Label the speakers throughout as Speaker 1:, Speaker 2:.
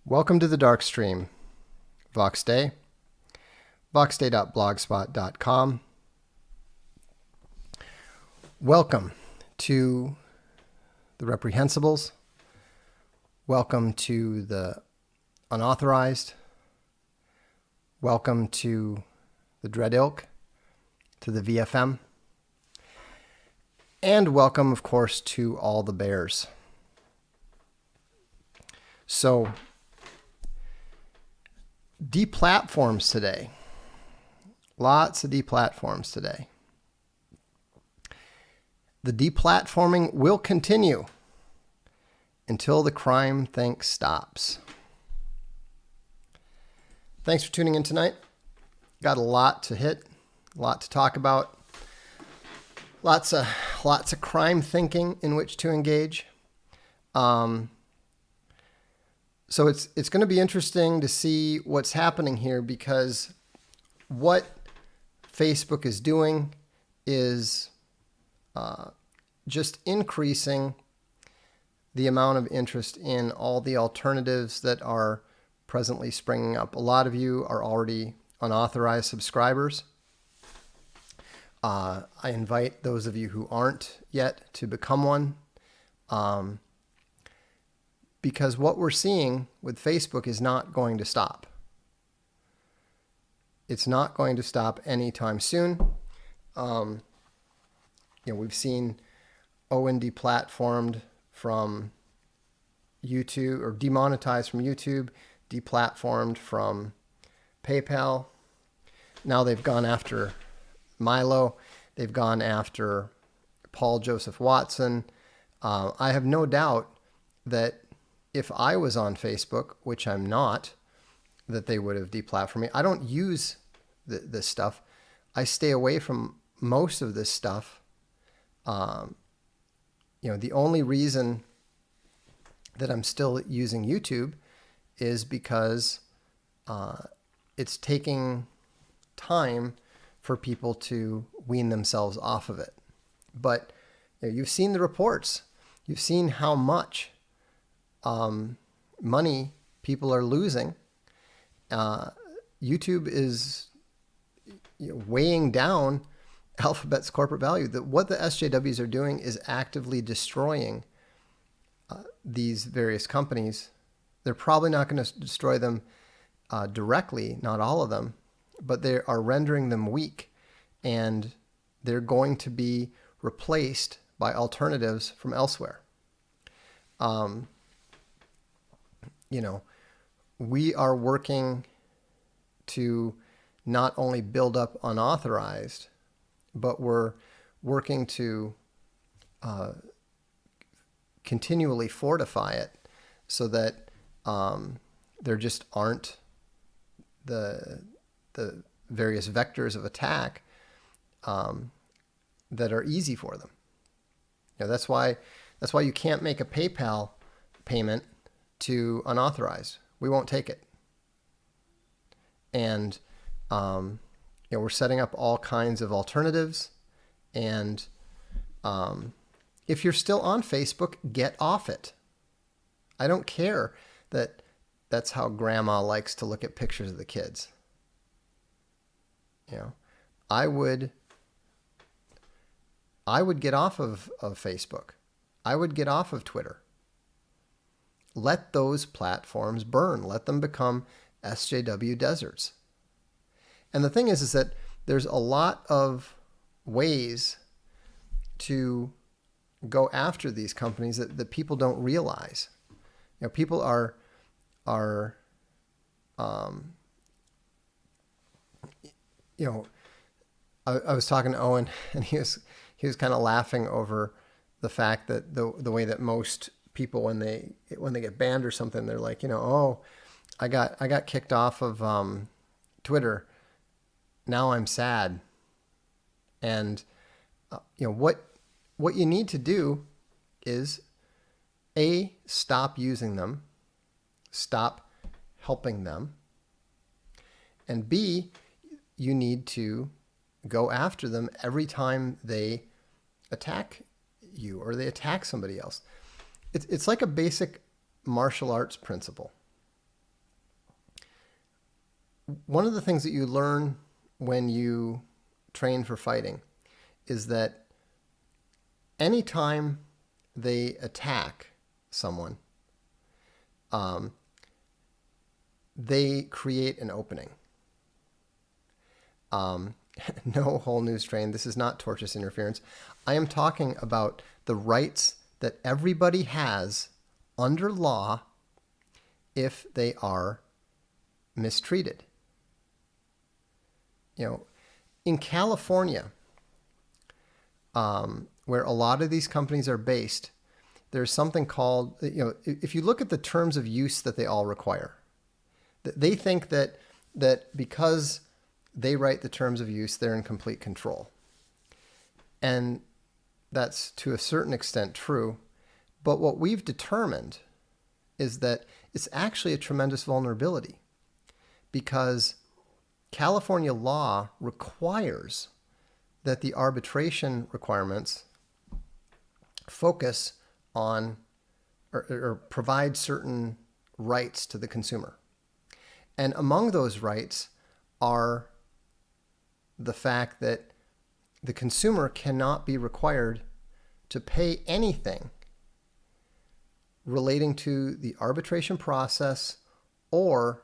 Speaker 1: Welcome to the Darkstream. Voxday, voxday.blogspot.com. Welcome to the reprehensibles. Welcome to the unauthorized. Welcome to the Dread Ilk, to the VFM. And welcome, of course, to all the bears. So, deplatforms today. Lots of deplatforms today. The deplatforming will continue until the crimethink stops. Thanks for tuning in tonight. Got a lot to hit, a lot to talk about. Lots of crime thinking in which to engage. So it's going to be interesting to see what's happening here, because what Facebook is doing is just increasing the amount of interest in all the alternatives that are presently springing up. A lot of you are already unauthorized subscribers. I invite those of you who aren't yet to become one. Because what we're seeing with Facebook is not going to stop. It's not going to stop anytime soon. We've seen Owen deplatformed from YouTube, or demonetized from YouTube, deplatformed from PayPal. Now they've gone after Milo. They've gone after Paul Joseph Watson. I have no doubt that if I was on Facebook, which I'm not, that they would have deplatformed me. I don't use this stuff. I stay away from most of this stuff. The only reason that I'm still using YouTube is because it's taking time for people to wean themselves off of it. But you've seen the reports. You've seen how much money people are losing. YouTube is weighing down Alphabet's corporate value. What the SJWs are doing is actively destroying these various companies. They're probably not going to destroy them directly, not all of them, but they are rendering them weak, and they're going to be replaced by alternatives from elsewhere. We are working to not only build up unauthorized, but we're working to continually fortify it so that there just aren't the various vectors of attack that are easy for them. That's why you can't make a PayPal payment to unauthorized. We won't take it. And we're setting up all kinds of alternatives. And if you're still on Facebook, get off it. I don't care that that's how grandma likes to look at pictures of the kids. I would get off of Facebook. I would get off of Twitter. Let those platforms burn. Let them become SJW deserts. And the thing is that there's a lot of ways to go after these companies that people don't realize. People are I was talking to Owen, and he was kind of laughing over the fact that the way that most people, when they get banned or something, they're like, I got kicked off of Twitter. Now I'm sad. And what you need to do is stop using them, stop helping them, and B, you need to go after them every time they attack you or they attack somebody else. It's like a basic martial arts principle. one of the things that you learn when you train for fighting is that anytime they attack someone, they create an opening. No whole news train. This is not tortious interference. I am talking about the rights that everybody has under law if they are mistreated. In California, where a lot of these companies are based, there's something called, if you look at the terms of use that they all require, they think that because they write the terms of use, they're in complete control. And that's to a certain extent true. But what we've determined is that it's actually a tremendous vulnerability, because California law requires that the arbitration requirements focus on or provide certain rights to the consumer. And among those rights are the fact that the consumer cannot be required to pay anything relating to the arbitration process or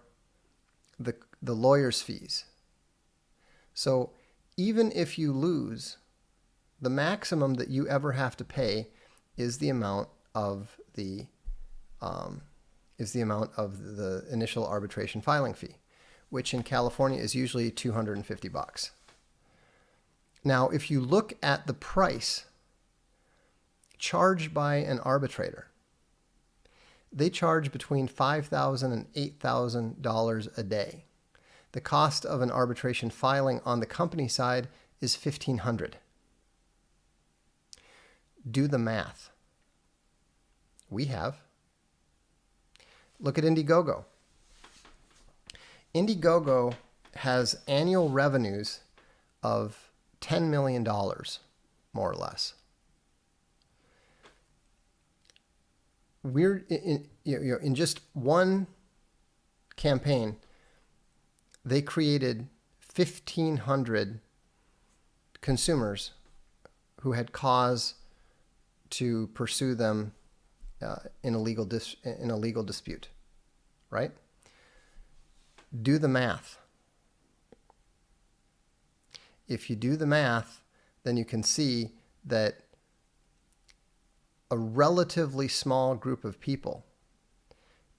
Speaker 1: the lawyer's fees. So even if you lose, the maximum that you ever have to pay is the amount of the initial arbitration filing fee, which in California is usually $250. Now, if you look at the price charged by an arbitrator, they charge between $5,000 and $8,000 a day. The cost of an arbitration filing on the company side is $1,500. Do the math. We have. Look at Indiegogo. Indiegogo has annual revenues of $10 million, more or less. We're in just one campaign, they created 1,500 consumers who had cause to pursue them in a legal dispute, right? Do the math. If you do the math, then you can see that a relatively small group of people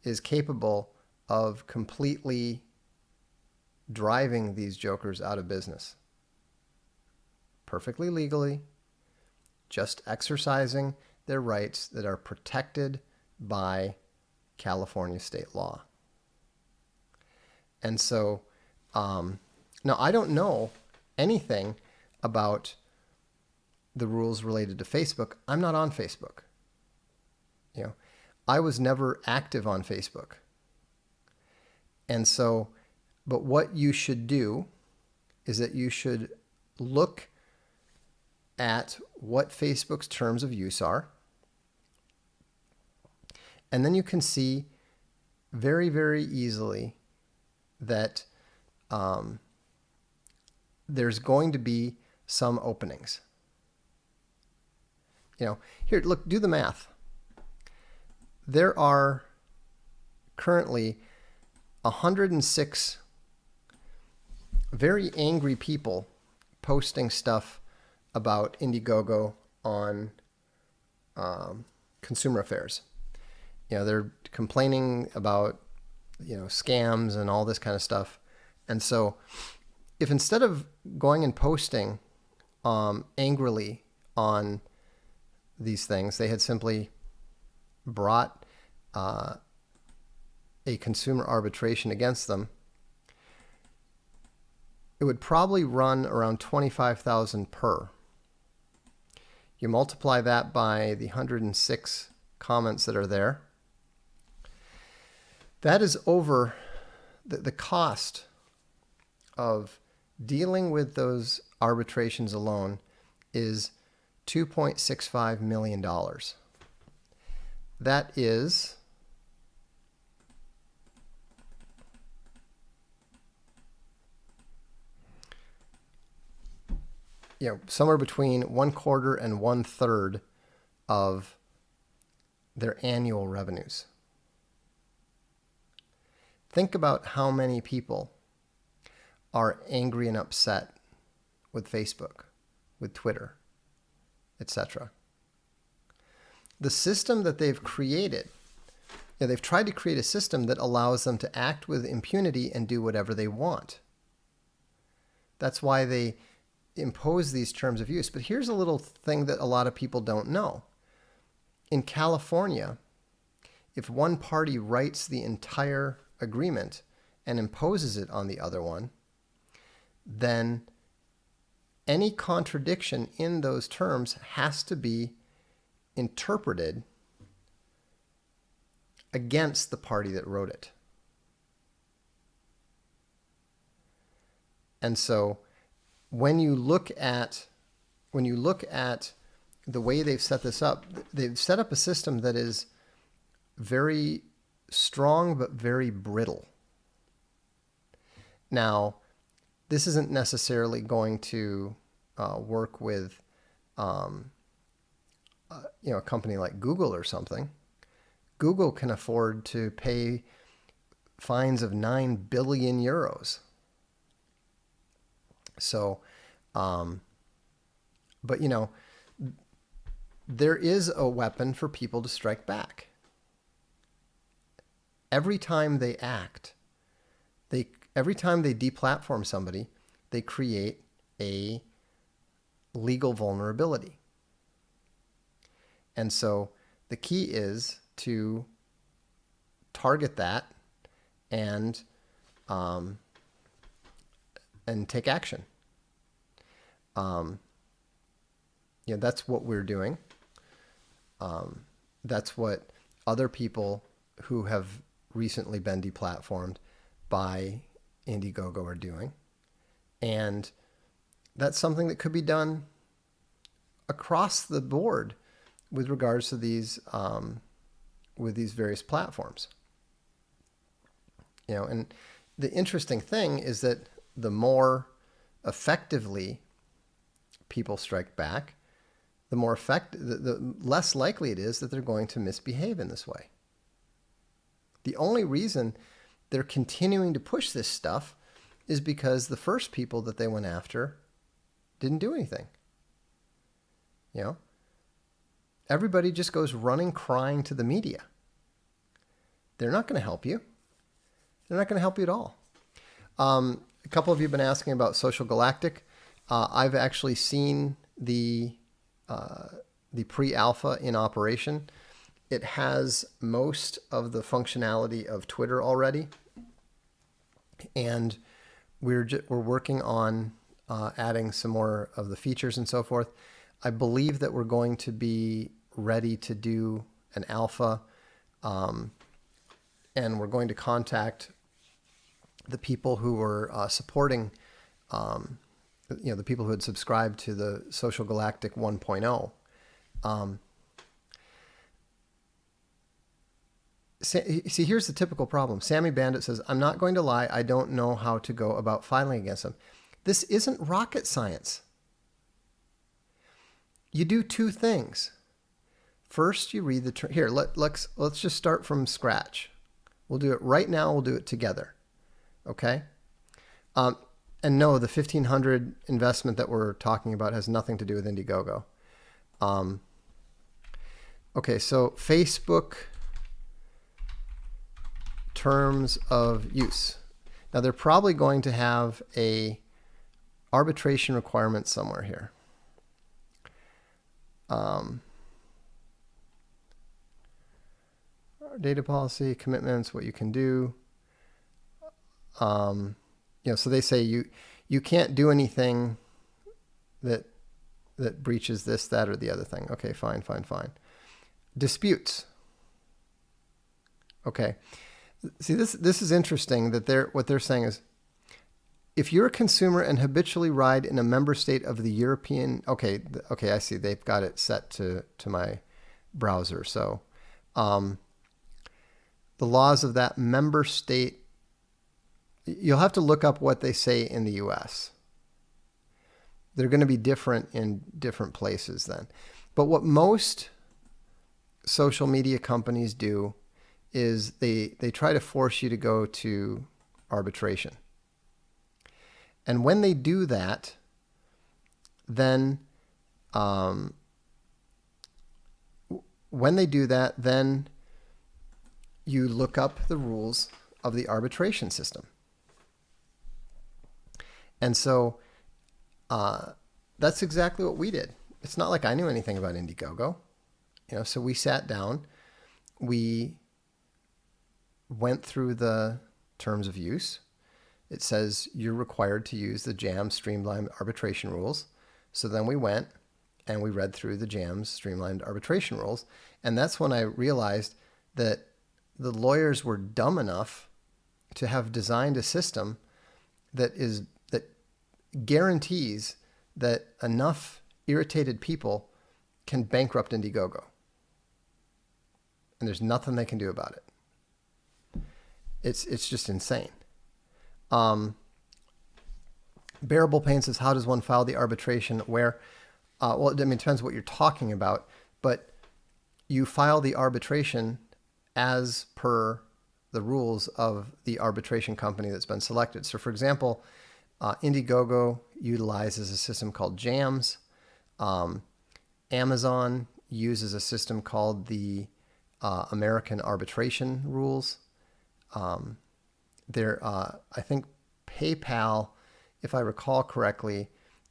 Speaker 1: is capable of completely driving these jokers out of business. Perfectly legally, just exercising their rights that are protected by California state law. And so, now I don't know anything about the rules related to Facebook. I'm not on Facebook. I was never active on Facebook. And so, but what you should do is that you should look at what Facebook's terms of use are. And then you can see very, very easily that there's going to be some openings. Here, look, do the math. There are currently 106 very angry people posting stuff about Indiegogo on Consumer Affairs. They're complaining about scams and all this kind of stuff. And so if instead of going and posting angrily on these things, they had simply brought a consumer arbitration against them, it would probably run around $25,000 per. You multiply that by the 106 comments that are there. That is over the cost of dealing with those arbitrations alone is $2.65 million. That is somewhere between 1/4 and 1/3 of their annual revenues. Think about how many people are angry and upset with Facebook, with Twitter, etc. The system that they've created, they've tried to create a system that allows them to act with impunity and do whatever they want. That's why they impose these terms of use. But here's a little thing that a lot of people don't know. In California, if one party writes the entire agreement and imposes it on the other one, then any contradiction in those terms has to be interpreted against the party that wrote it. And so when you look at the way they've set this up, they've set up a system that is very strong but very brittle. Now, this isn't necessarily going to work with a company like Google or something. Google can afford to pay fines of 9 billion euros. So, but there is a weapon for people to strike back. Every time they act, every time they deplatform somebody, they create a legal vulnerability. And so the key is to target that and take action. That's what we're doing. That's what other people who have recently been deplatformed by Indiegogo are doing. And that's something that could be done across the board with regards to these various platforms. And the interesting thing is that the more effectively people strike back, the less likely it is that they're going to misbehave in this way. The only reason they're continuing to push this stuff is because the first people that they went after didn't do anything. Everybody just goes running, crying to the media. They're not going to help you. They're not going to help you at all. A couple of you have been asking about Social Galactic. I've actually seen the pre-alpha in operation. It has most of the functionality of Twitter already, and we're working on adding some more of the features and so forth. I believe that we're going to be ready to do an alpha, and we're going to contact the people who were supporting, the people who had subscribed to the Social Galactic 1.0. See, here's the typical problem. Sammy Bandit says, I'm not going to lie, I don't know how to go about filing against them. This isn't rocket science. You do two things. First, you read the here. Let's just start from scratch. We'll do it right now. We'll do it together. Okay. And no, the 1,500 investment that we're talking about has nothing to do with Indiegogo. Okay, so Facebook terms of use. Now they're probably going to have a arbitration requirement somewhere here. Data policy, commitments, what you can do. So they say you can't do anything that breaches this, that, or the other thing. Okay, fine. Disputes. Okay. See, this is interesting that what they're saying is, if you're a consumer and habitually ride in a member state of the European, okay, I see they've got it set to my browser. So, the laws of that member state, you'll have to look up what they say in the U.S. They're going to be different in different places then. But what most social media companies do is they try to force you to go to arbitration. And when they do that, then then you look up the rules of the arbitration system. And so that's exactly what we did. It's not like I knew anything about Indiegogo. So we sat down, we went through the terms of use. It says you're required to use the JAMS streamlined arbitration rules. So then we went and we read through the JAMS streamlined arbitration rules. And that's when I realized that the lawyers were dumb enough to have designed a system that guarantees that enough irritated people can bankrupt Indiegogo. And there's nothing they can do about it. It's just insane. Bearable Pain says, how does one file the arbitration where? Well, it depends what you're talking about, but you file the arbitration as per the rules of the arbitration company that's been selected. So for example, Indiegogo utilizes a system called JAMS. Amazon uses a system called the American Arbitration Rules. I think PayPal, if I recall correctly,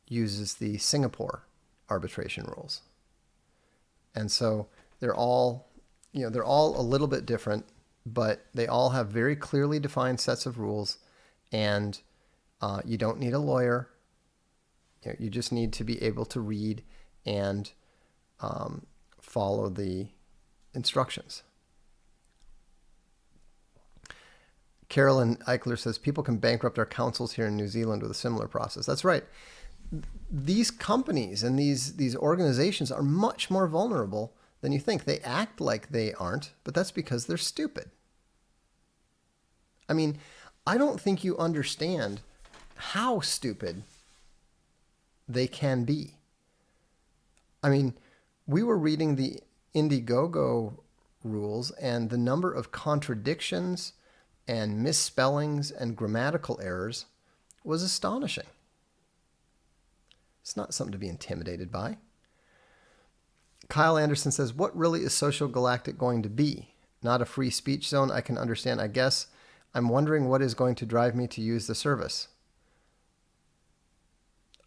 Speaker 1: uses the Singapore arbitration rules. And so they're all a little bit different, but they all have very clearly defined sets of rules, and you don't need a lawyer. You just need to be able to read and follow the instructions. Carolyn Eichler says, people can bankrupt our councils here in New Zealand with a similar process. That's right. These companies and these organizations are much more vulnerable than you think. They act like they aren't, but that's because they're stupid. I mean, I don't think you understand how stupid they can be. I mean, we were reading the Indiegogo rules, and the number of contradictions and misspellings and grammatical errors was astonishing. It's not something to be intimidated by. Kyle Anderson says, what really is Social Galactic going to be? Not a free speech zone, I can understand, I guess. I'm wondering what is going to drive me to use the service.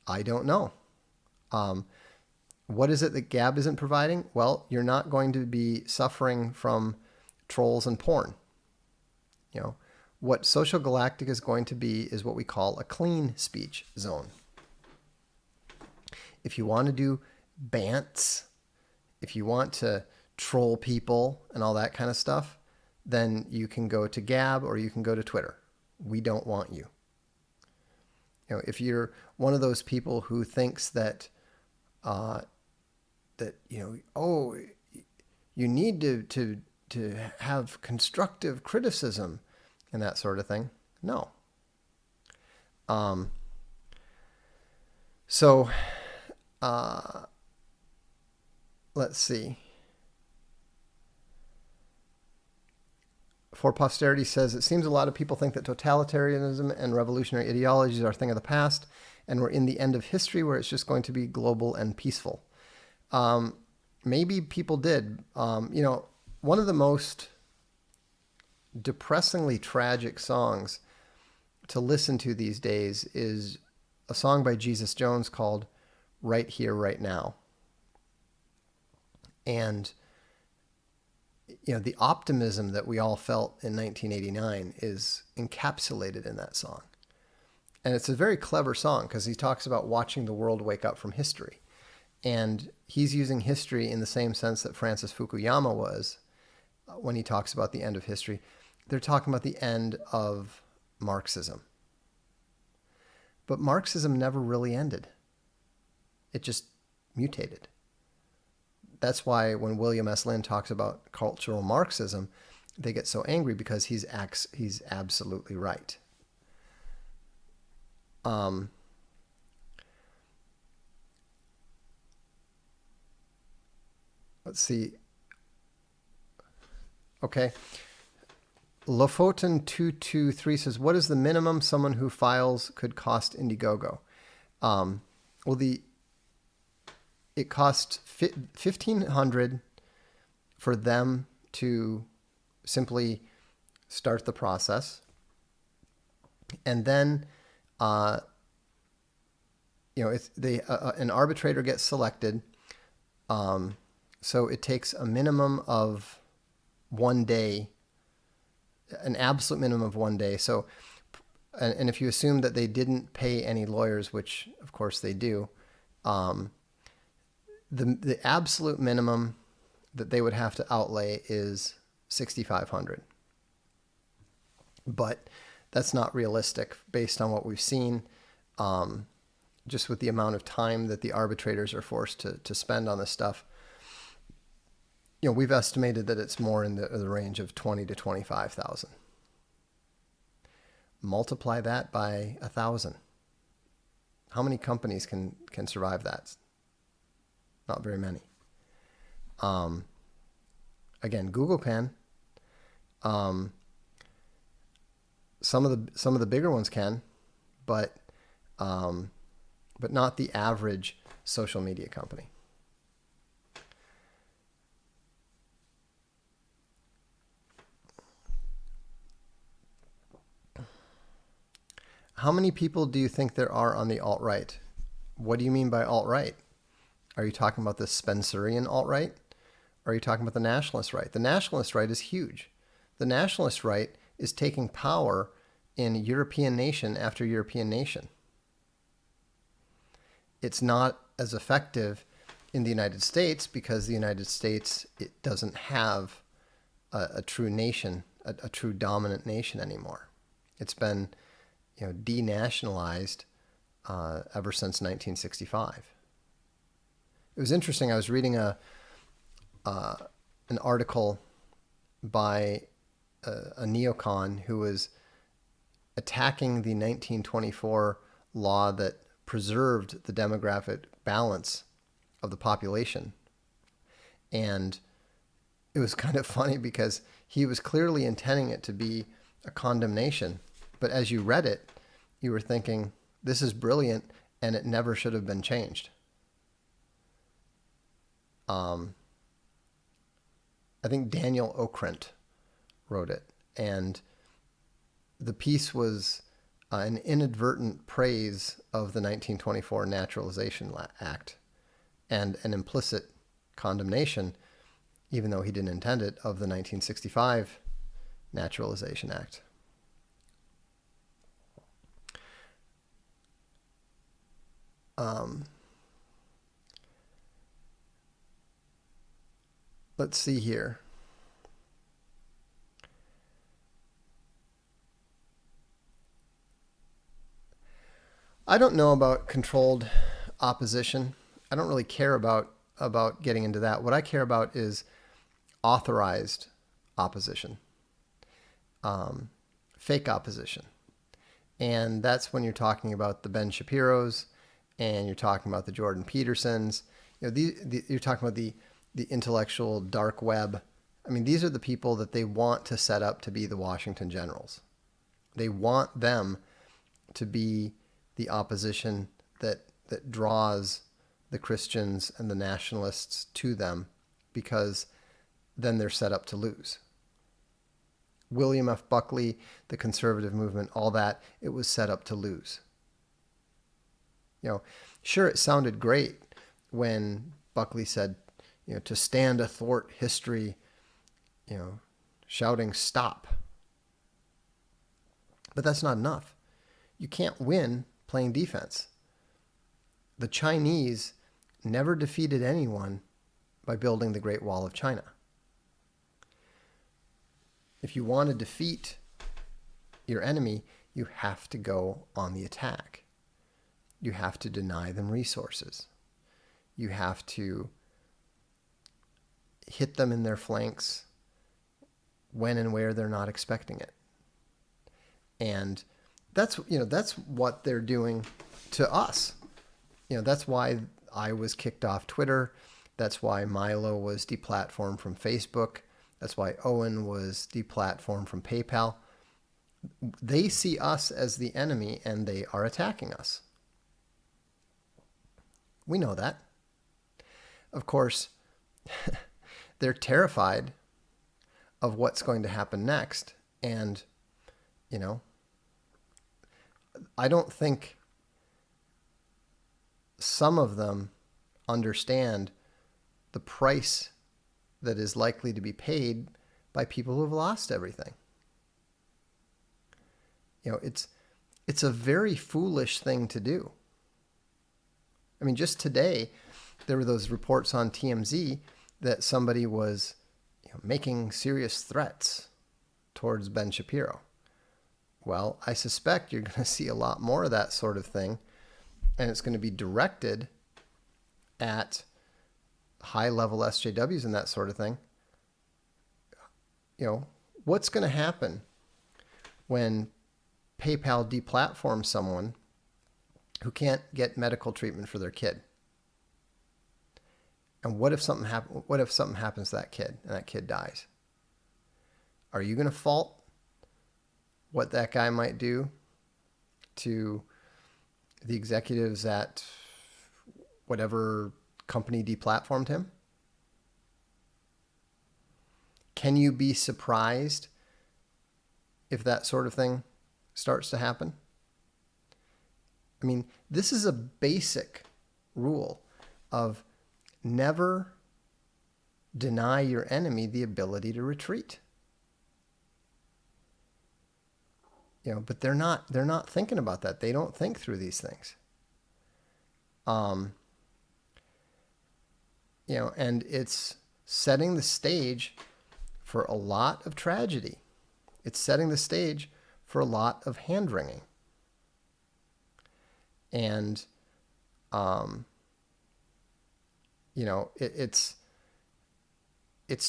Speaker 1: I don't know. What is it that Gab isn't providing? Well, you're not going to be suffering from trolls and porn. What Social Galactic is going to be is what we call a clean speech zone. If you want to do bants, if you want to troll people and all that kind of stuff, then you can go to Gab or you can go to Twitter. We don't want you. If you're one of those people who thinks that you need to have constructive criticism and that sort of thing, no. Let's see. For Posterity says, it seems a lot of people think that totalitarianism and revolutionary ideologies are a thing of the past, and we're in the end of history where it's just going to be global and peaceful. Maybe people did. One of the most depressingly tragic songs to listen to these days is a song by Jesus Jones called Right Here, Right Now. And the optimism that we all felt in 1989 is encapsulated in that song. And it's a very clever song because he talks about watching the world wake up from history. And he's using history in the same sense that Francis Fukuyama was when he talks about the end of history. They're talking about the end of Marxism. But Marxism never really ended. It just mutated. That's why when William S. Lynn talks about cultural Marxism, they get so angry because he's absolutely right. let's see. Okay. Lofoten223 says, what is the minimum someone who files could cost Indiegogo? Well, it costs $1,500 for them to simply start the process, and then an arbitrator gets selected. So it takes a minimum of 1 day, an absolute minimum of 1 day. So, and if you assume that they didn't pay any lawyers, which of course they do, the absolute minimum that they would have to outlay is $6,500. But that's not realistic based on what we've seen, just with the amount of time that the arbitrators are forced to spend on this stuff. We've estimated that it's more in the range of 20 to 25,000. Multiply that by 1,000. How many companies can survive that? Not very many. Again, Google can. Some of the bigger ones can, but not the average social media company. How many people do you think there are on the alt-right? What do you mean by alt-right? Are you talking about the Spencerian alt-right? Or are you talking about the nationalist right? The nationalist right is huge. The nationalist right is taking power in European nation after European nation. It's not as effective in the United States because the United States, it doesn't have a true nation, a true dominant nation anymore. It's been denationalized ever since 1965. It was interesting. I was reading an article by a neocon who was attacking the 1924 law that preserved the demographic balance of the population. And it was kind of funny because he was clearly intending it to be a condemnation. But as you read it, you were thinking, this is brilliant, and it never should have been changed. I think Daniel Okrent wrote it, and the piece was an inadvertent praise of the 1924 Naturalization Act and an implicit condemnation, even though he didn't intend it, of the 1965 Naturalization Act. Let's see here. I don't know about controlled opposition. I don't really care about getting into that. What I care about is authorized opposition, fake opposition. And that's when you're talking about the Ben Shapiros and you're talking about the Jordan Petersons. You're talking about the intellectual dark web. I mean, these are the people that they want to set up to be the Washington Generals. They want them to be the opposition that draws the Christians and the nationalists to them, because then they're set up to lose. William F. Buckley, the conservative movement, all that, it was set up to lose. Sure, it sounded great when Buckley said, to stand athwart history, shouting stop. But that's not enough. You can't win playing defense. The Chinese never defeated anyone by building the Great Wall of China. If you want to defeat your enemy, you have to go on the attack. You have to deny them resources. You have to hit them in their flanks when and where they're not expecting it. And that's what they're doing to us. That's why I was kicked off Twitter. That's why Milo was deplatformed from Facebook. That's why Owen was deplatformed from PayPal. They see us as the enemy and they are attacking us. We know that. Of course, they're terrified of what's going to happen next. And, you know, I don't think some of them understand the price that is likely to be paid by people who have lost everything. You know, it's a very foolish thing to do. I mean, just today, there were those reports on TMZ that somebody was, you know, making serious threats towards Ben Shapiro. Well, I suspect you're going to see a lot more of that sort of thing, and it's going to be directed at high-level SJWs and that sort of thing. You know, what's going to happen when PayPal deplatforms someone who can't get medical treatment for their kid? And what if something happens to that kid and that kid dies? Are you going to fault what that guy might do to the executives at whatever company deplatformed him? Can you be surprised if that sort of thing starts to happen? I mean, this is a basic rule of never deny your enemy the ability to retreat. You know, but they're not thinking about that. They don't think through these things. You know, and it's setting the stage for a lot of tragedy. It's setting the stage for a lot of hand-wringing. And, you know, it's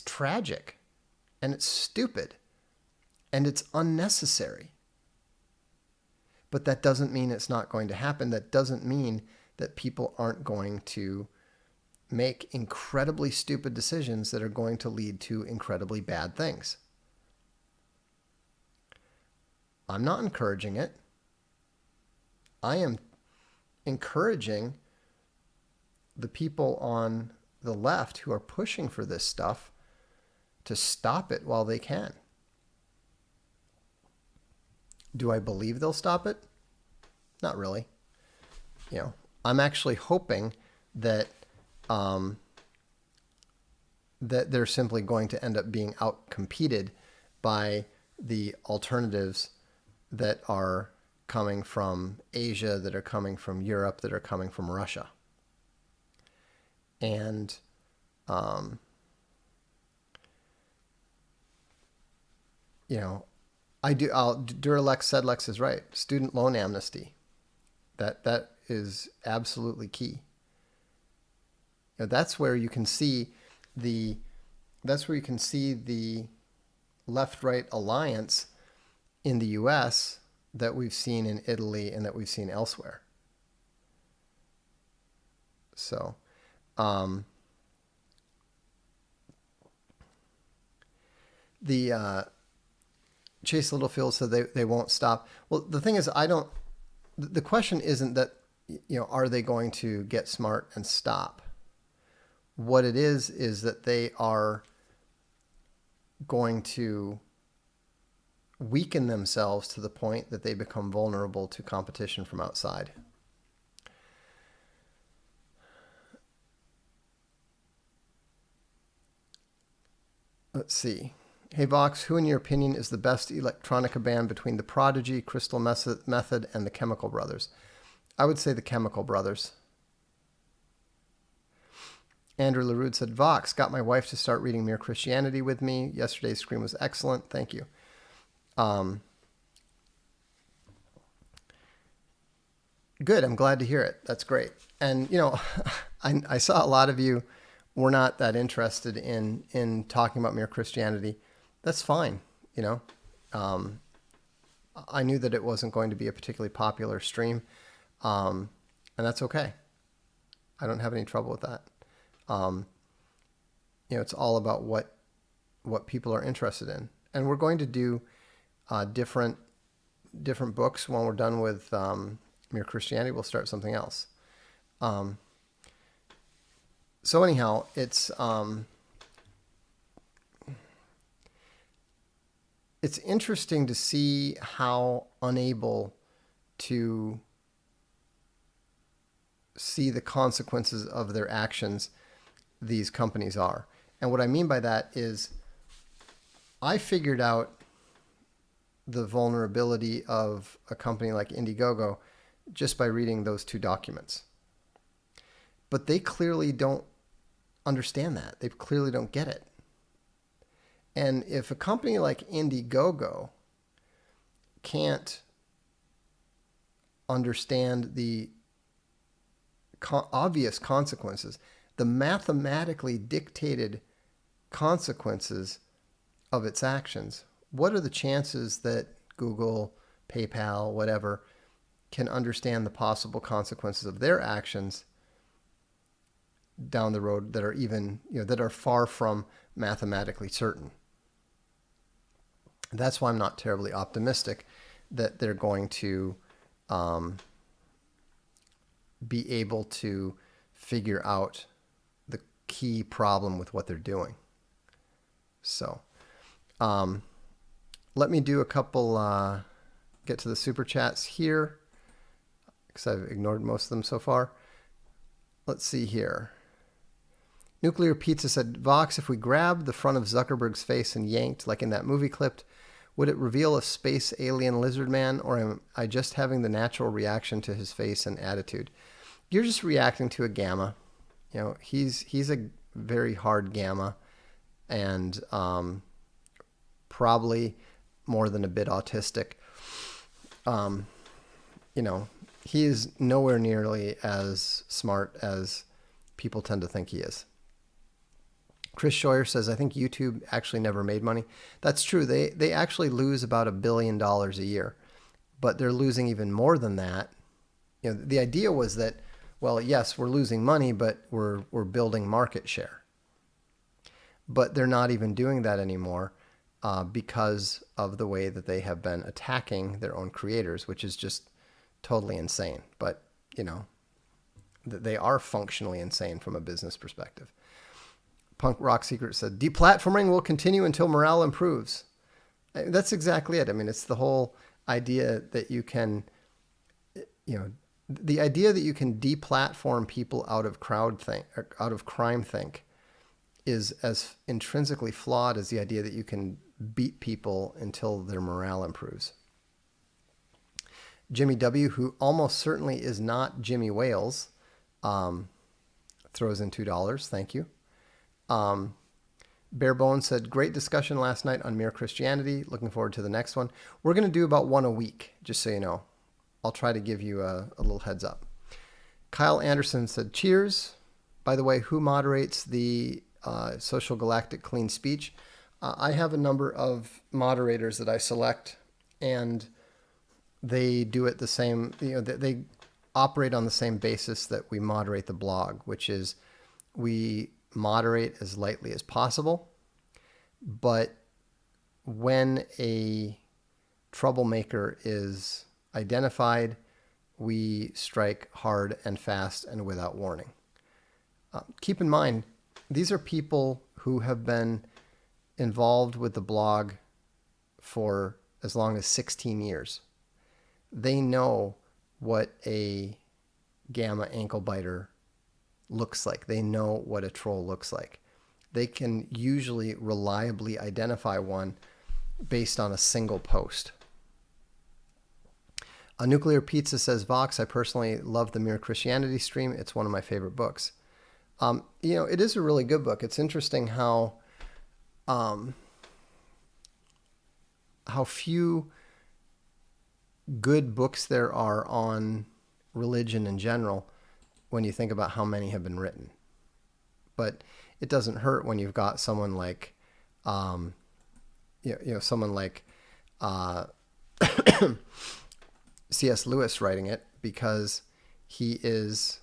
Speaker 1: tragic, and it's stupid, and it's unnecessary. But that doesn't mean it's not going to happen. That doesn't mean that people aren't going to make incredibly stupid decisions that are going to lead to incredibly bad things. I'm not encouraging it. I am encouraging the people on the left who are pushing for this stuff to stop it while they can. Do I believe they'll stop it? Not really. You know, I'm actually hoping that that they're simply going to end up being outcompeted by the alternatives that are coming from Asia, that are coming from Europe, that are coming from Russia. And you know, Duralex Sedlex is right. Student loan amnesty. That is absolutely key. You know, that's where you can see the left-right alliance in the U.S. that we've seen in Italy and that we've seen elsewhere. So, Chase Littlefield said they won't stop. Well, the thing is, the question isn't that, you know, are they going to get smart and stop? What it is that they are going to weaken themselves to the point that they become vulnerable to competition from outside. Let's see. Hey Vox, who in your opinion is the best electronica band between the Prodigy, Crystal Method, and the Chemical Brothers? I would say the Chemical Brothers. Andrew LaRude said, Vox, got my wife to start reading Mere Christianity with me. Yesterday's stream was excellent. Thank you. Good. I'm glad to hear it. That's great. And, you know, I saw a lot of you were not that interested in talking about Mere Christianity. That's fine. You know, I knew that it wasn't going to be a particularly popular stream. And that's okay. I don't have any trouble with that. it's all about what people are interested in. And we're going to do different books. When we're done with Mere Christianity, we'll start something else. So anyhow, it's interesting to see how unable to see the consequences of their actions these companies are. And what I mean by that is I figured out the vulnerability of a company like Indiegogo just by reading those two documents. But they clearly don't understand that. They clearly don't get it. And if a company like Indiegogo can't understand the obvious consequences, the mathematically dictated consequences of its actions, what are the chances that Google, PayPal, whatever, can understand the possible consequences of their actions down the road that are even, that are far from mathematically certain? That's why I'm not terribly optimistic that they're going to be able to figure out the key problem with what they're doing. So let me do a couple, get to the super chats here, because I've ignored most of them so far. Let's see here. Nuclear Pizza said, Vox, if we grabbed the front of Zuckerberg's face and yanked, like in that movie clip, would it reveal a space alien lizard man, or am I just having the natural reaction to his face and attitude? You're just reacting to a gamma. He's a very hard gamma, and probably more than a bit autistic. He is nowhere nearly as smart as people tend to think he is. Chris Scheuer says, I think YouTube actually never made money. That's true. They actually lose about $1 billion a year, but they're losing even more than that. The idea was that, well, yes, we're losing money, but we're building market share. But they're not even doing that anymore because of the way that they have been attacking their own creators, which is just totally insane. But, they are functionally insane from a business perspective. Punk Rock Secret said, deplatforming will continue until morale improves. That's exactly it. I mean, it's the whole idea that you can, the idea that you can deplatform people out of crimethink is as intrinsically flawed as the idea that you can beat people until their morale improves. Jimmy W., who almost certainly is not Jimmy Wales, throws in $2. Thank you. Barebone said, great discussion last night on Mere Christianity. Looking forward to the next one. We're going to do about one a week, just so you know. I'll try to give you a little heads up. Kyle Anderson said, cheers. By the way, who moderates the Social Galactic Clean Speech? I have a number of moderators that I select, and they do it the same, they operate on the same basis that we moderate the blog, which is we moderate as lightly as possible, but when a troublemaker is identified, we strike hard and fast and without warning. Keep in mind, these are people who have been involved with the blog for as long as 16 years. They know what a gamma ankle biter looks like. They know what a troll looks like. They can usually reliably identify one based on a single post. A Nuclear Pizza says, Vox, I personally love the Mere Christianity stream. It's one of my favorite books. It is a really good book. It's interesting how few good books there are on religion in general when you think about how many have been written. But it doesn't hurt when you've got someone like, someone like C.S. Lewis writing it, because he is,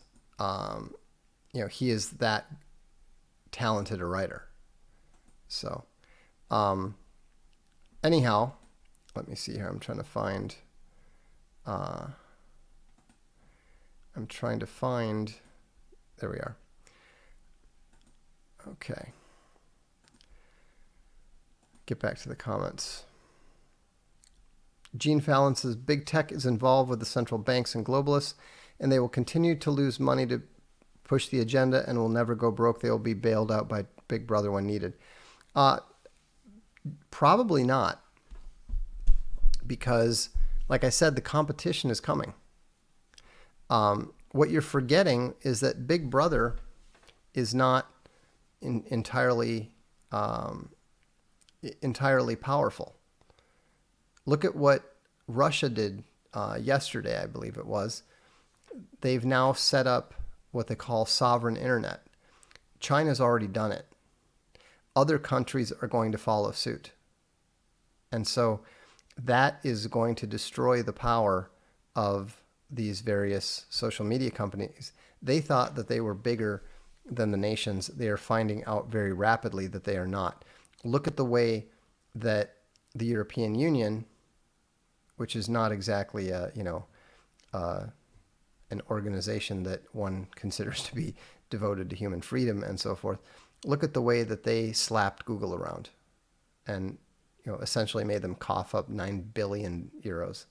Speaker 1: he is that talented a writer. So, anyhow, let me see here. I'm trying to find. There we are. Okay. Get back to the comments. Gene Fallon says big tech is involved with the central banks and globalists, and they will continue to lose money to push the agenda and will never go broke. They will be bailed out by Big Brother when needed. Probably not, because, like I said, the competition is coming. What you're forgetting is that Big Brother is not entirely powerful. Look at what Russia did yesterday, I believe it was. They've now set up what they call sovereign internet. China's already done it. Other countries are going to follow suit. And so that is going to destroy the power of these various social media companies. They thought that they were bigger than the nations. They are finding out very rapidly that they are not. Look at the way that the European Union, which is not exactly an organization that one considers to be devoted to human freedom and so forth. Look at the way that they slapped Google around, and essentially made them cough up 9 billion euros.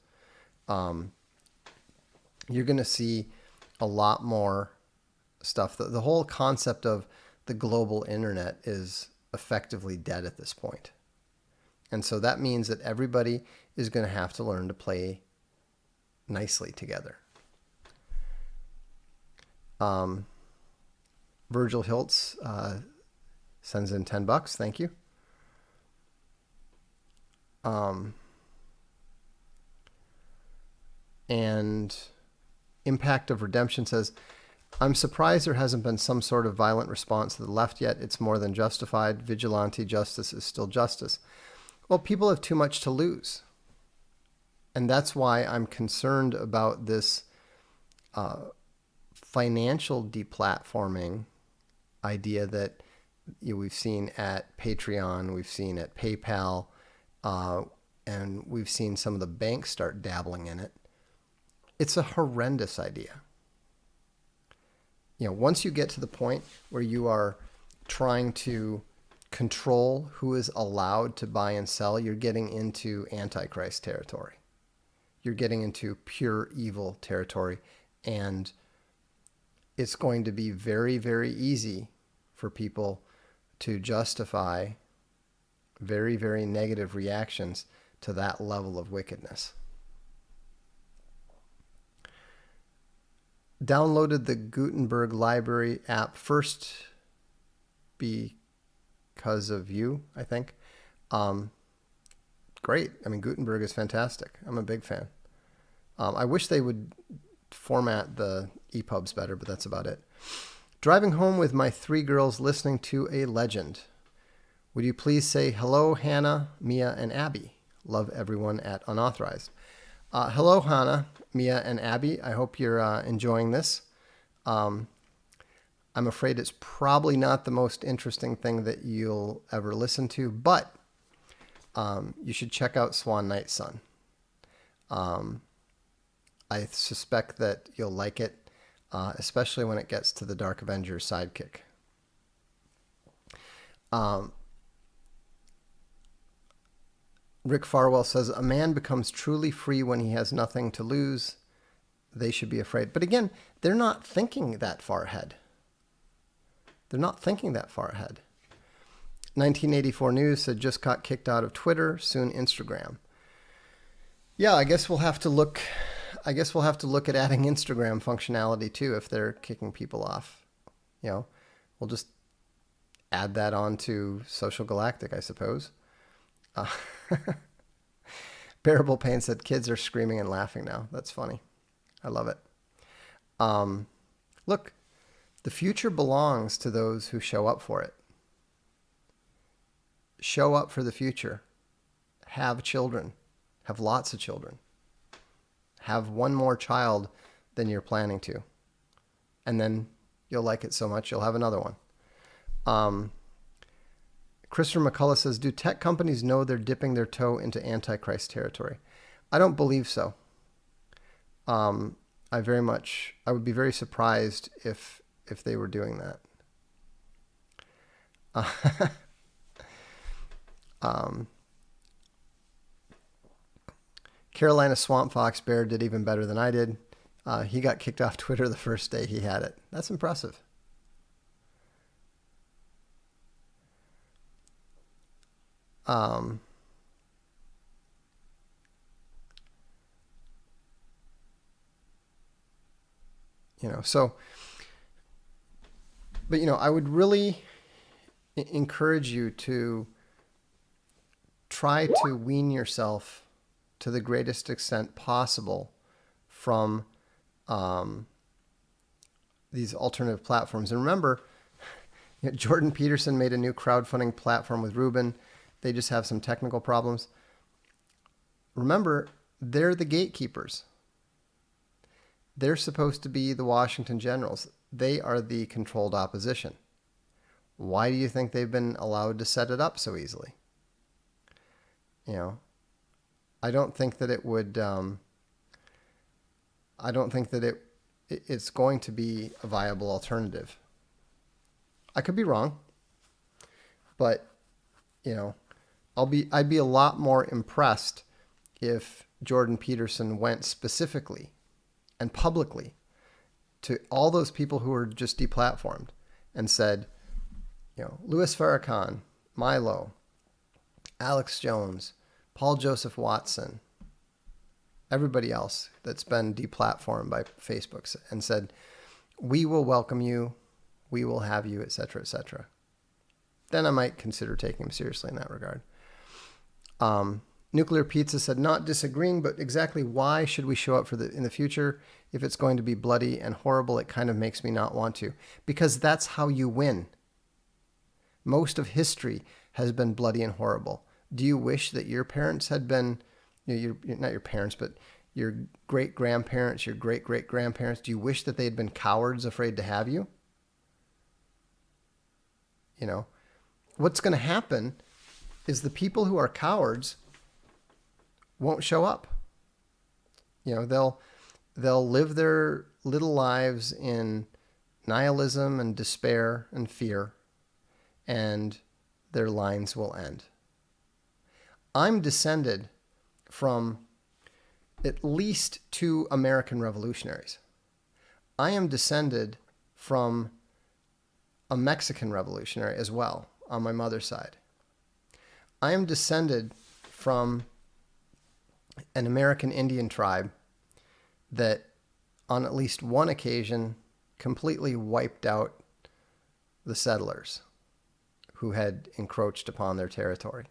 Speaker 1: You're going to see a lot more stuff. The whole concept of the global internet is effectively dead at this point. And so that means that everybody is going to have to learn to play nicely together. Virgil Hiltz sends in $10. Thank you. And Impact of Redemption says, I'm surprised there hasn't been some sort of violent response to the left yet. It's more than justified. Vigilante justice is still justice. Well, people have too much to lose. And that's why I'm concerned about this financial deplatforming idea that we've seen at Patreon, we've seen at PayPal, and we've seen some of the banks start dabbling in it. It's a horrendous idea. Once you get to the point where you are trying to control who is allowed to buy and sell, you're getting into Antichrist territory. You're getting into pure evil territory. And it's going to be very, very easy for people to justify very, very negative reactions to that level of wickedness. Downloaded the Gutenberg Library app first because of you, I think. Great. I mean, Gutenberg is fantastic. I'm a big fan. I wish they would format the EPUBs better, but that's about it. Driving home with my 3 girls listening to a legend. Would you please say hello, Hannah, Mia, and Abby? Love everyone at Unauthorized. Hello, Hannah, Mia, and Abby. I hope you're enjoying this. I'm afraid it's probably not the most interesting thing that you'll ever listen to, but you should check out Swan Night Sun. I suspect that you'll like it, especially when it gets to the Dark Avenger sidekick. Rick Farwell says, a man becomes truly free when he has nothing to lose. They should be afraid. But again, they're not thinking that far ahead. 1984 News said, just got kicked out of Twitter, soon Instagram. Yeah, I guess we'll have to look at adding Instagram functionality too if they're kicking people off. We'll just add that on to Social Galactic, I suppose. Bearable Pain said, kids are screaming and laughing now. That's funny. I love it. Look, the future belongs to those who show up for it. Show up for the future. Have children. Have lots of children. Have one more child than you're planning to. And then you'll like it so much, you'll have another one. Christopher McCullough says, do tech companies know they're dipping their toe into Antichrist territory? I don't believe so. I would be very surprised if they were doing that. Carolina Swamp Fox Bear did even better than I did. He got kicked off Twitter the first day he had it. That's impressive. But I would really encourage you to try to wean yourself to the greatest extent possible from these alternative platforms. And remember, Jordan Peterson made a new crowdfunding platform with Ruben. They just have some technical problems. Remember, they're the gatekeepers. They're supposed to be the Washington Generals. They are the controlled opposition. Why do you think they've been allowed to set it up so easily? I don't think that it would. I don't think that it's going to be a viable alternative. I could be wrong, but I'd be a lot more impressed if Jordan Peterson went specifically and publicly to all those people who were just deplatformed and said, Louis Farrakhan, Milo, Alex Jones, Paul Joseph Watson, everybody else that's been deplatformed by Facebook, and said, we will welcome you, we will have you, etc., etc. Then I might consider taking him seriously in that regard. Nuclear Pizza said, not disagreeing, but exactly why should we show up in the future? If it's going to be bloody and horrible, it kind of makes me not want to. Because that's how you win. Most of history has been bloody and horrible. Do you wish that your parents had been, not your parents, but your great-grandparents, your great-great-grandparents, do you wish that they had been cowards afraid to have you? What's going to happen is the people who are cowards won't show up. They'll live their little lives in nihilism and despair and fear, and their lines will end. I'm descended from at least 2 American revolutionaries. I am descended from a Mexican revolutionary as well on my mother's side. I am descended from an American Indian tribe that on at least one occasion completely wiped out the settlers who had encroached upon their territory.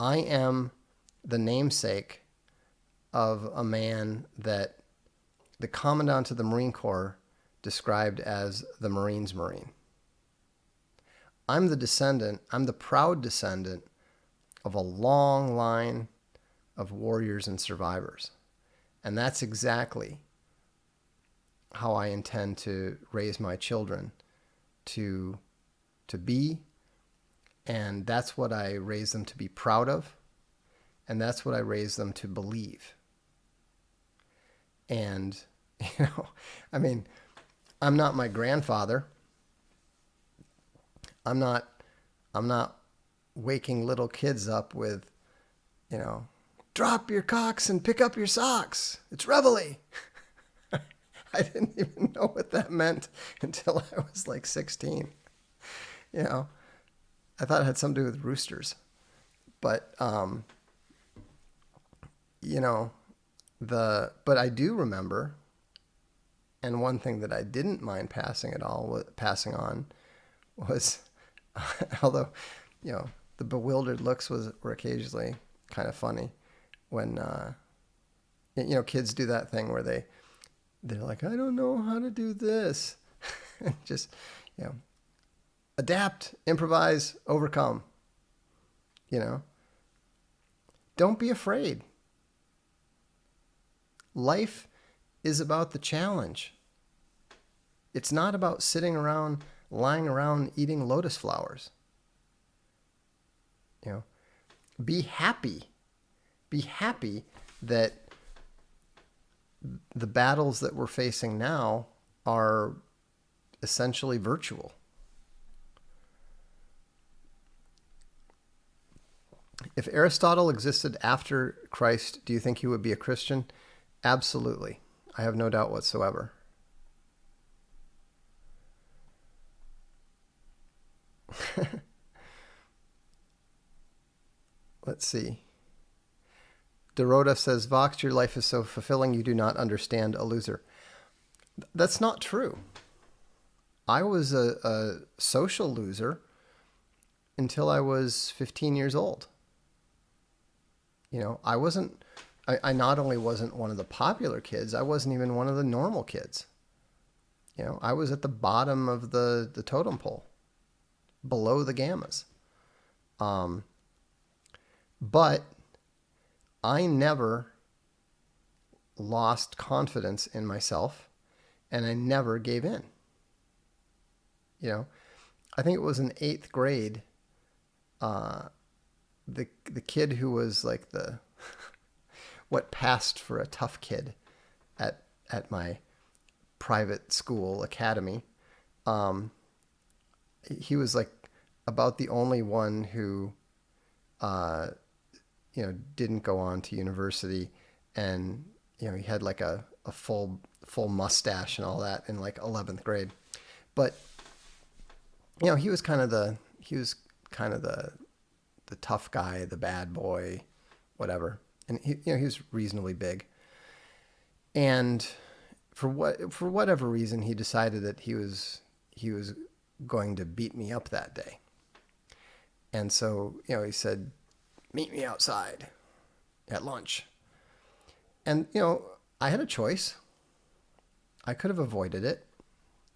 Speaker 1: I am the namesake of a man that the Commandant of the Marine Corps described as the Marine's Marine. I'm the proud descendant of a long line of warriors and survivors. And that's exactly how I intend to raise my children to be. And that's what I raise them to be proud of. And that's what I raise them to believe. And, I'm not my grandfather. I'm not waking little kids up with, drop your cocks and pick up your socks. It's reveille. I didn't even know what that meant until I was like 16. I thought it had something to do with roosters. But, but I do remember, and one thing that I didn't mind passing on was, although, the bewildered looks were occasionally kind of funny when, kids do that thing where they're like, I don't know how to do this. Just, adapt, improvise, overcome. Don't be afraid. Life is about the challenge. It's not about sitting around lying around eating lotus flowers. Be happy. Be happy that the battles that we're facing now are essentially virtual. If Aristotle existed after Christ, do you think he would be a Christian? Absolutely. I have no doubt whatsoever. Let's see. Dorota says, Vox, your life is so fulfilling you do not understand a loser. That's not true. I was a social loser until I was 15 years old. I not only wasn't one of the popular kids, I wasn't even one of the normal kids. I was at the bottom of the totem pole, below the gammas. But I never lost confidence in myself, and I never gave in. I think it was in 8th grade, the kid who was like what passed for a tough kid at my private school academy, he was like about the only one who didn't go on to university, and he had like a full mustache and all that in like 11th grade. But he was kind of the tough guy, the bad boy, whatever. And he was reasonably big. And for whatever reason, he decided that he was going to beat me up that day. And so, he said, meet me outside at lunch. And, I had a choice. I could have avoided it.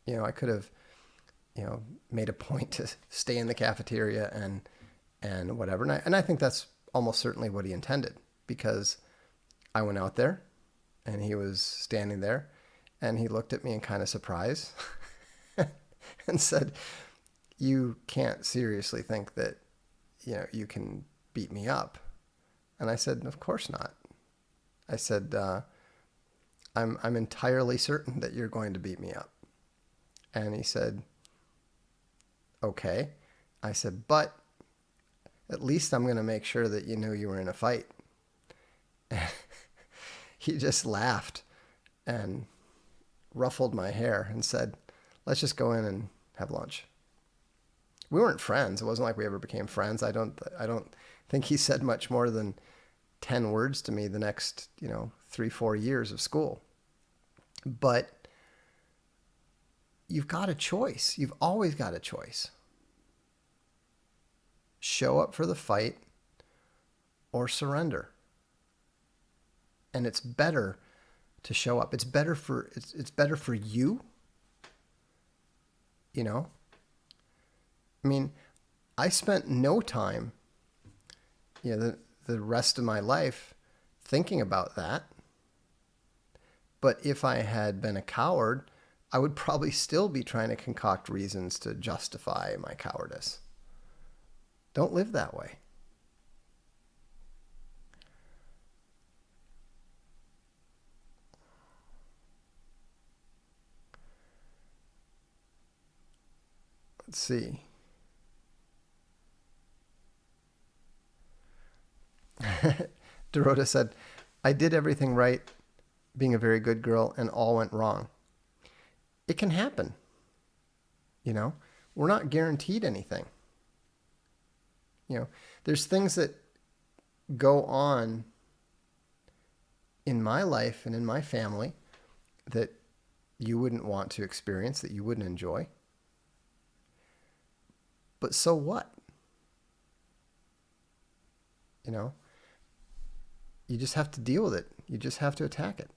Speaker 1: I could have, made a point to stay in the cafeteria and whatever. And I think that's almost certainly what he intended, because I went out there and he was standing there and he looked at me in kind of surprise and said, you can't seriously think that, you can beat me up. And I said, of course not. I said, I'm entirely certain that you're going to beat me up. And he said, okay. I said, but at least I'm going to make sure that you knew you were in a fight. He just laughed and ruffled my hair and said, let's just go in and have lunch. We weren't friends. It wasn't like we ever became friends. I don't think he said much more than 10 words to me the next, 3-4 years of school. But you've got a choice. You've always got a choice. Show up for the fight or surrender. And it's better to show up. It's better for you. I mean, I spent no time, the rest of my life thinking about that. But if I had been a coward, I would probably still be trying to concoct reasons to justify my cowardice. Don't live that way. Let's see. Dorota said, I did everything right, being a very good girl, and all went wrong. It can happen. We're not guaranteed anything. There's things that go on in my life and in my family that you wouldn't want to experience, that you wouldn't enjoy. But so what? You just have to deal with it. You just have to attack it.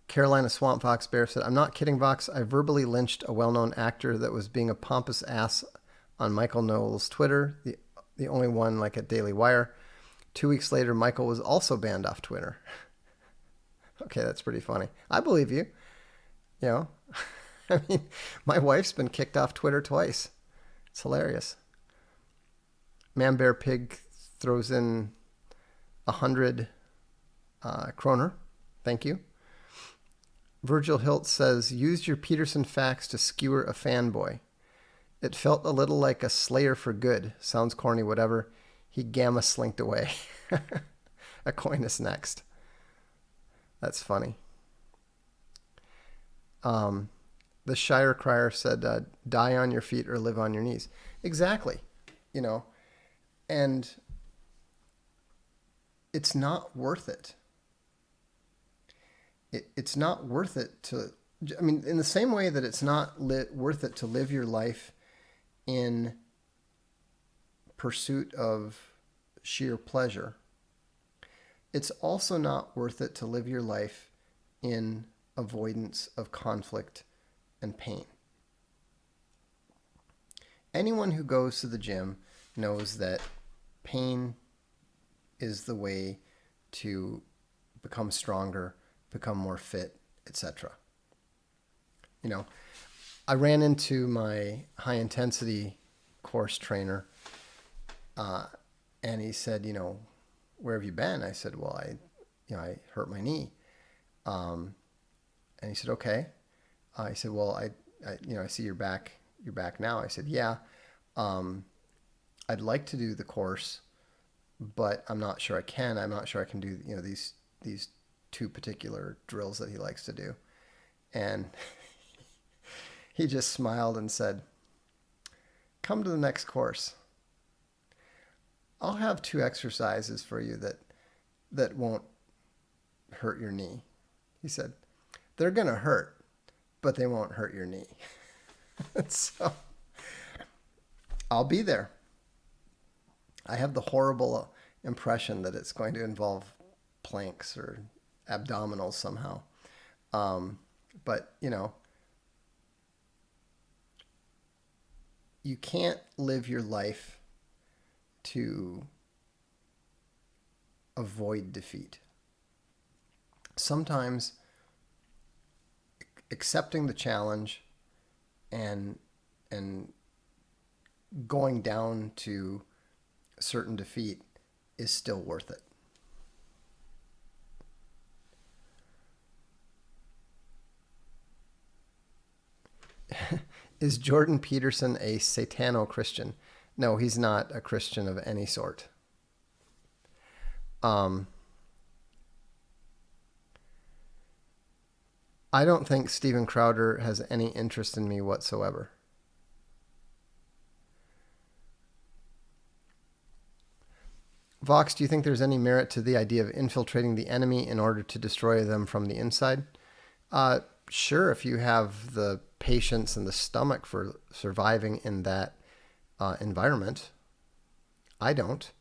Speaker 1: Carolina Swamp Fox Bear said, I'm not kidding, Vox. I verbally lynched a well-known actor that was being a pompous ass on Michael Knowles' Twitter, the only one like at Daily Wire. 2 weeks later, Michael was also banned off Twitter. Okay, that's pretty funny. I believe you. You know, I mean, my wife's been kicked off Twitter twice. It's hilarious. Man Bear Pig throws in 100 kroner. Thank you. Virgil Hilt says, "Used your Peterson facts to skewer a fanboy. It felt a little like a Slayer for good. Sounds corny, whatever. He gamma slinked away." Aquinas next. That's funny. The Shire Crier said, "Die on your feet or live on your knees." Exactly. You know, and it's not worth it. It's not worth it to, I mean, in the same way that it's not worth it to live your life in pursuit of sheer pleasure, it's also not worth it to live your life in avoidance of conflict and pain. Anyone who goes to the gym knows that pain is the way to become stronger, become more fit, etc. You know, I ran into my high intensity course trainer, and he said, "Where have you been?" I said, "Well, I hurt my knee." And he said, "Okay." He said, "Well, I see you're back now." I said, "Yeah. I'd like to do the course, but I'm not sure I can. I'm not sure I can do, these two particular drills that he likes to do." And he just smiled and said, "Come to the next course. I'll have 2 exercises for you that won't hurt your knee." He said, "They're going to hurt, but they won't hurt your knee." So I'll be there. I have the horrible impression that it's going to involve planks or abdominals somehow. But, you can't live your life to avoid defeat. Sometimes accepting the challenge and going down to certain defeat is still worth it. Is Jordan Peterson a Satano-Christian? No, he's not a Christian of any sort. I don't think Steven Crowder has any interest in me whatsoever. Vox, do you think there's any merit to the idea of infiltrating the enemy in order to destroy them from the inside? Sure, if you have the patience and the stomach for surviving in that environment. I don't,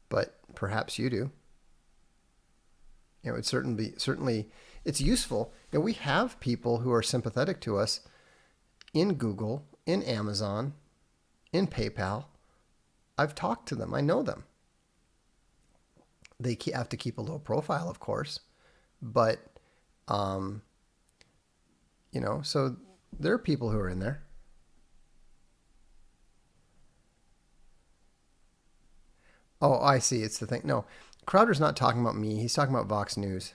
Speaker 1: but perhaps you do. It's certainly it's useful. We have people who are sympathetic to us in Google, in Amazon, in PayPal. I've talked to them. I know them. They have to keep a low profile, of course, but so there are people who are in there. Oh, I see. It's the thing. No, Crowder's not talking about me. He's talking about Vox News.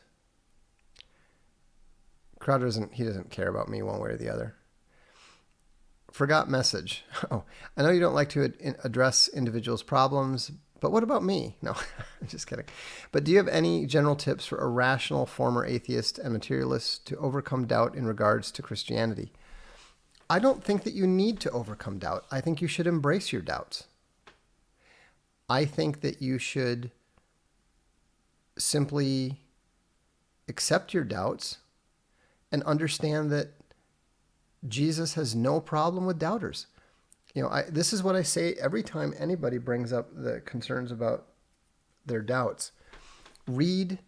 Speaker 1: Crowder doesn't care about me one way or the other. Forgot message. Oh, I know you don't like to address individuals' problems, but what about me? No, I'm just kidding. But do you have any general tips for a rational former atheist and materialist to overcome doubt in regards to Christianity? I don't think that you need to overcome doubt. I think you should embrace your doubts. I think that you should simply accept your doubts and understand that Jesus has no problem with doubters. This is what I say every time anybody brings up the concerns about their doubts. Read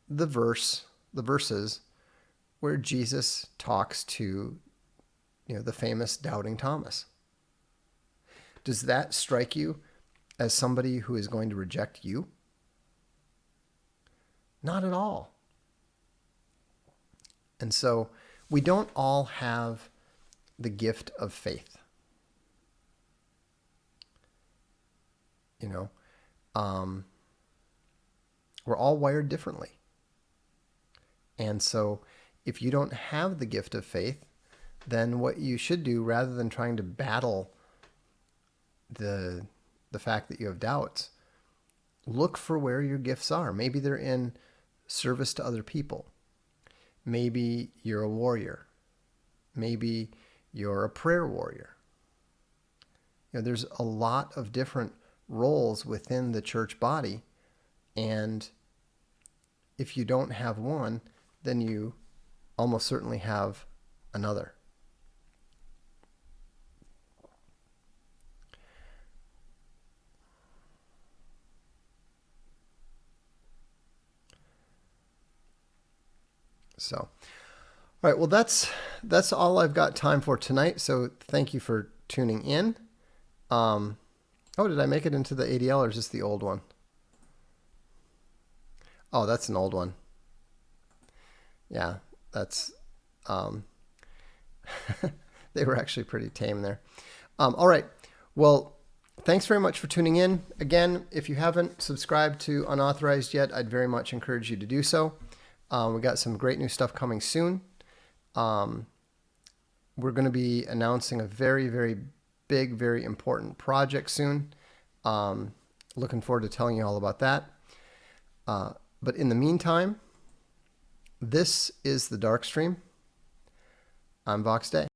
Speaker 1: the verses where Jesus talks to, the famous doubting Thomas. Does that strike you as somebody who is going to reject you? Not at all. And so we don't all have the gift of faith. You know, we're all wired differently. And so if you don't have the gift of faith, then what you should do, rather than trying to battle the fact that you have doubts, look for where your gifts are. Maybe they're in service to other people. Maybe you're a warrior. Maybe you're a prayer warrior. You know, there's a lot of different roles within the church body, and if you don't have one, then you almost certainly have another. So, all right, well, that's all I've got time for tonight. So thank you for tuning in. Oh, did I make it into the ADL, or is this the old one? Oh, that's an old one. Yeah, that's they were actually pretty tame there. All right, well, thanks very much for tuning in. Again, if you haven't subscribed to Unauthorized yet, I'd very much encourage you to do so. We got some great new stuff coming soon. We're going to be announcing a very, very big, very important project soon. Looking forward to telling you all about that. But in the meantime, this is the Darkstream. I'm Vox Day.